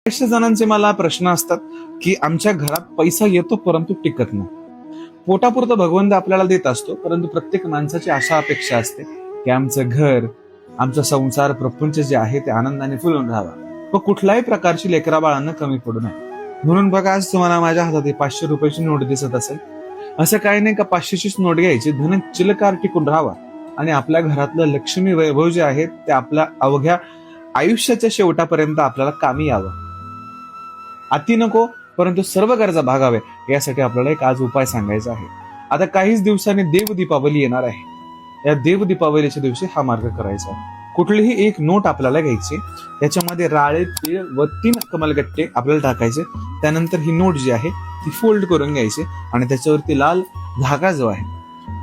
बऱ्याचशा जणांचे मला प्रश्न असतात की आमच्या घरात पैसा येतो परंतु टिकत नाही. पोटापुरतं भगवंत आपल्याला देत असतो, परंतु प्रत्येक माणसाची आशा अपेक्षा असते की आमचं घर, आमचा संसार, प्रपंच जे आहे ते आनंदाने फुलून राहावा व कुठल्याही प्रकारची लेकराबाळांना कमी पडू नये. म्हणून बघा, आज तुम्हाला माझ्या हातात 500 रुपयाची नोट दिसत असेल. असं काही नाही का 500चीच नोट घ्यायची, धन चिलकार टिकून राहावा आणि आपल्या घरातलं लक्ष्मी वैभव जे आहे ते आपल्या अवघ्या आयुष्याच्या शेवटापर्यंत आपल्याला कामी यावं. अति नको, परंतु सर्व गरजा भागावे, यासाठी आपल्याला एक आज उपाय सांगायचा आहे. आता काहीच दिवसांनी देव दीपावली येणार आहे. या देव दीपावलीच्या दिवशी हा मार्ग करायचा आहे. कुठलीही एक नोट आपल्याला घ्यायची, त्याच्यामध्ये राळे, तीळ व 3 कमलगट्टे आपल्याला टाकायचे. त्यानंतर ही नोट जी आहे ती फोल्ड करून घ्यायची आणि त्याच्यावरती लाल धागा जो आहे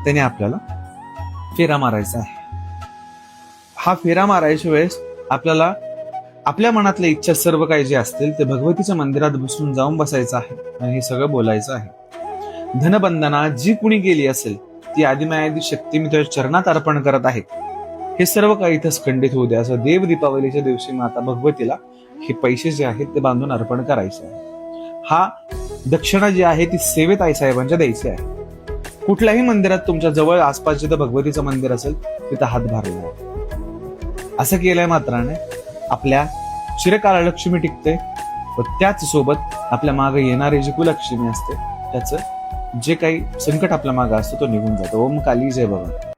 त्याने आपल्याला फेरा मारायचा आहे. हा फेरा मारायच्या वेळेस आपल्याला आपल्या मनातल्या इच्छा सर्व काही जे असतील ते भगवतीच्या मंदिरात बसून जाऊन बसायचं आहे आणि हे सगळं बोलायचं आहे. धनबंधना जी कुणी केली असेल ती आदिमायादी शक्ती मी तुझ्या चरणात अर्पण करत आहे. हे सर्व काही इथं खंडित होऊ द्या, असं देव दीपावलीच्या दिवशी माता भगवतीला हे पैसे जे आहेत ते बांधून अर्पण करायचे आहे. हा दक्षिणा जी आहे ती सेवेत आईसाहेबांच्या द्यायची आहे. कुठल्याही मंदिरात तुमच्या जवळ आसपास जिथं भगवतीचं मंदिर असेल तिथं हातभार लावा. असं केलंय मात्राने आपल्या चिरकाळ लक्ष्मी टिकते व त्याच सोबत आपल्या मागे येणारी जी कुलक्ष्मी असते त्याचं जे काही संकट आपल्या मागे असतं तो निघून जातो. ओम काली जय बाबा.